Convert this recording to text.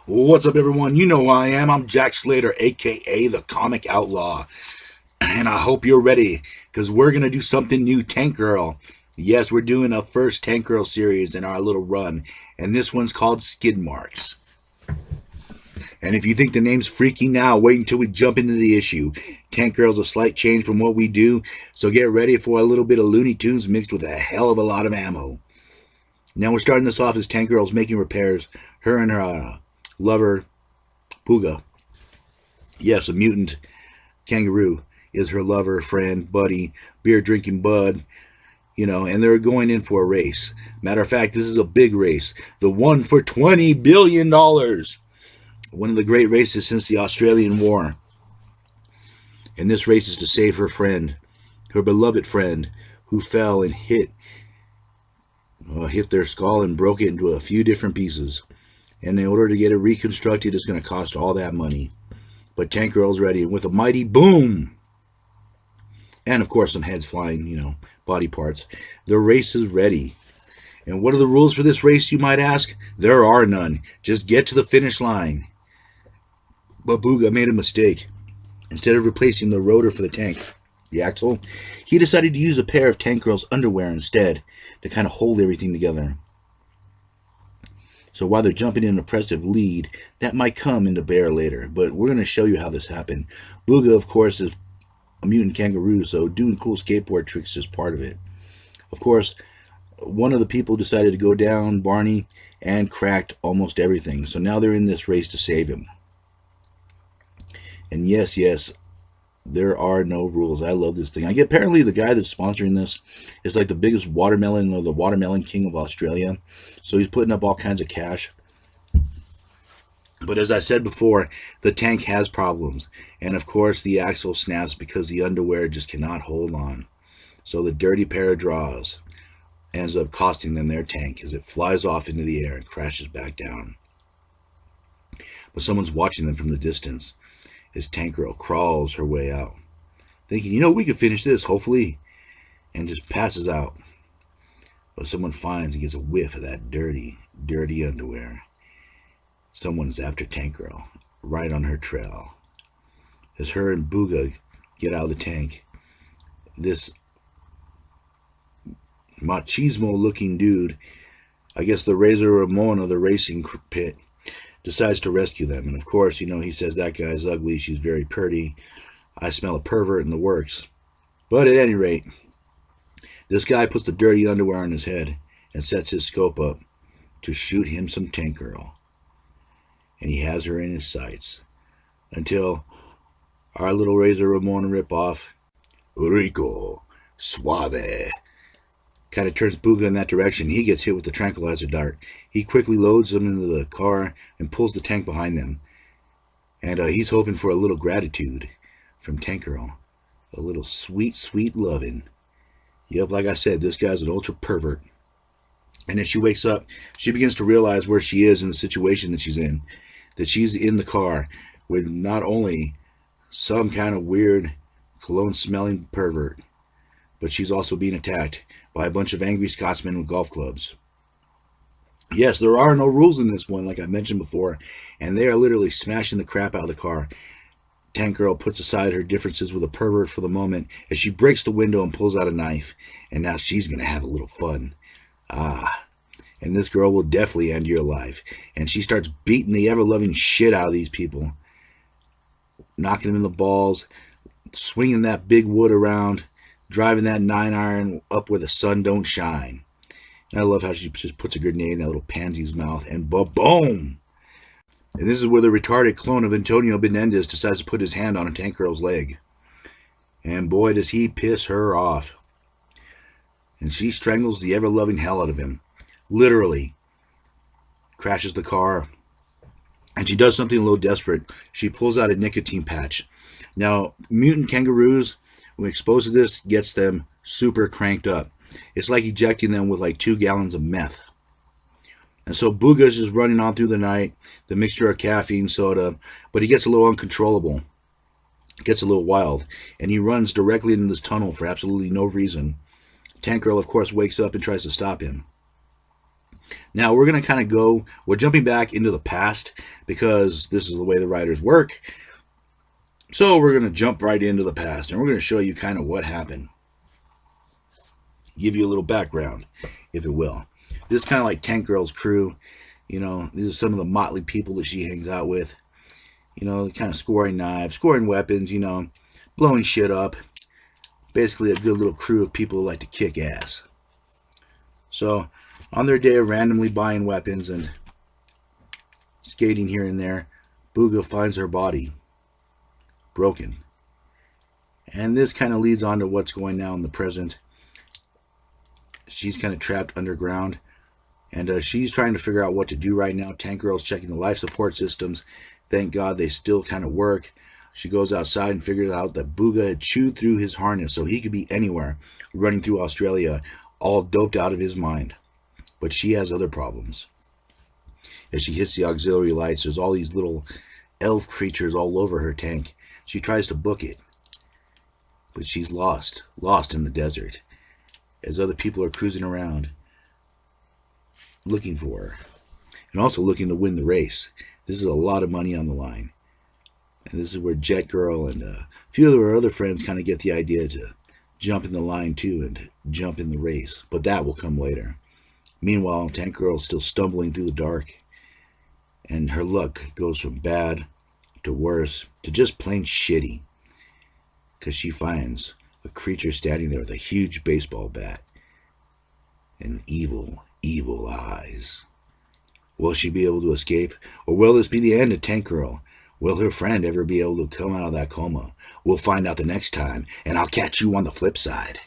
What's up, everyone? You know who I am. I'm Jack Slater, aka the Comic Outlaw. And I hope you're ready because we're going to do something new, Tank Girl. Yes, we're doing a first Tank Girl series in our little run, and this one's called Skidmarks. And if you think the name's freaky now, wait until we jump into the issue. Tank Girl's a slight change from what we do, so get ready for a little bit of Looney Tunes mixed with a hell of a lot of ammo. Now we're starting this off as Tank Girl's making repairs. Her and her lover, Puga, yes, a mutant kangaroo, is her lover, friend, buddy, beer drinking bud, and they're going in for a race. Matter of fact, this is a big race, the one for $20 billion. One of the great races since the Australian War. And this race is to save her friend, her beloved friend, who fell and hit their skull and broke it into a few different pieces. And in order to get it reconstructed, it's going to cost all that money. But Tank Girl's ready, and with a mighty boom, and of course some heads flying, body parts, the race is ready. And what are the rules for this race, you might ask? There are none. Just get to the finish line. But Booga made a mistake. Instead of replacing the rotor for the tank, the axle, he decided to use a pair of Tank Girl's underwear instead to kind of hold everything together. So while they're jumping in an impressive lead, that might come into bear later, but we're going to show you how this happened. Booga, of course, is a mutant kangaroo, so doing cool skateboard tricks is part of it. Of course, one of the people decided to go down, Barney, and cracked almost everything. So now they're in this race to save him. And yes, there are no rules. I love this thing. Apparently the guy that's sponsoring this is like the biggest watermelon, or the watermelon king of Australia. So he's putting up all kinds of cash. But as I said before, the tank has problems. And of course the axle snaps because the underwear just cannot hold on. So the dirty pair of drawers ends up costing them their tank as it flies off into the air and crashes back down. But someone's watching them from the distance as Tank Girl crawls her way out, thinking, we could finish this, hopefully, and just passes out. But someone finds and gets a whiff of that dirty, dirty underwear. Someone's after Tank Girl, right on her trail. As her and Booga get out of the tank, this machismo-looking dude, I guess the Razor Ramon of the racing pit, decides to rescue them. And of course, he says that guy's ugly, she's very pretty, I smell a pervert in the works. But at any rate, this guy puts the dirty underwear on his head and sets his scope up to shoot him some Tank Girl. And he has her in his sights until our little Razor Ramon ripoff, Rico Suave, kind of turns Booga in that direction. He gets hit with the tranquilizer dart. He quickly loads them into the car and pulls the tank behind them. And he's hoping for a little gratitude from Tank Girl. A little sweet, sweet loving. Yep, like I said, this guy's an ultra pervert. And as she wakes up, she begins to realize where she is in the situation that she's in. That she's in the car with not only some kind of weird cologne-smelling pervert, but she's also being attacked by a bunch of angry Scotsmen with golf clubs. Yes, there are no rules in this one, like I mentioned before, and they are literally smashing the crap out of the car. Tank Girl puts aside her differences with a pervert for the moment as she breaks the window and pulls out a knife, and now she's going to have a little fun. And this girl will definitely end your life. And she starts beating the ever-loving shit out of these people, knocking them in the balls, swinging that big wood around, driving that 9-iron up where the sun don't shine. And I love how she just puts a grenade in that little pansy's mouth, and boom! And this is where the retarded clone of Antonio Benendez decides to put his hand on a Tank Girl's leg. And boy, does he piss her off. And she strangles the ever-loving hell out of him. Literally. Crashes the car. And she does something a little desperate. She pulls out a nicotine patch. Now, mutant kangaroos, when exposed to this, gets them super cranked up. It's like ejecting them with like 2 gallons of meth. And so Booga's just running on through the night, the mixture of caffeine, soda, but he gets a little uncontrollable. Gets a little wild, and he runs directly into this tunnel for absolutely no reason. Tank Girl, of course, wakes up and tries to stop him. Now we're going to kind of we're jumping back into the past because this is the way the writers work. So we're going to jump right into the past and we're going to show you kind of what happened. Give you a little background, if it will. This is kind of like Tank Girl's crew. You know, these are some of the motley people that she hangs out with. You know, kind of scoring knives, scoring weapons, you know, blowing shit up. Basically a good little crew of people who like to kick ass. So, on their day of randomly buying weapons and skating here and there, Booga finds her body broken. And this kind of leads on to what's going now in the present. She's kind of trapped underground. And she's trying to figure out what to do right now. Tank Girl's checking the life support systems. Thank God they still kind of work. She goes outside and figures out that Booga had chewed through his harness so he could be anywhere, running through Australia, all doped out of his mind. But she has other problems. As she hits the auxiliary lights, there's all these little elf creatures all over her tank. She tries to book it, but she's lost in the desert, as other people are cruising around looking for her, and also looking to win the race. This is a lot of money on the line. And this is where Jet Girl and a few of her other friends kind of get the idea to jump in the line too and jump in the race. But that will come later. Meanwhile, Tank Girl's still stumbling through the dark, and her luck goes from bad to worse to just plain shitty, because she finds a creature standing there with a huge baseball bat and evil eyes. Will she be able to escape, or will this be the end of Tank Girl? Will her friend ever be able to come out of that coma? We'll find out the next time, and I'll catch you on the flip side.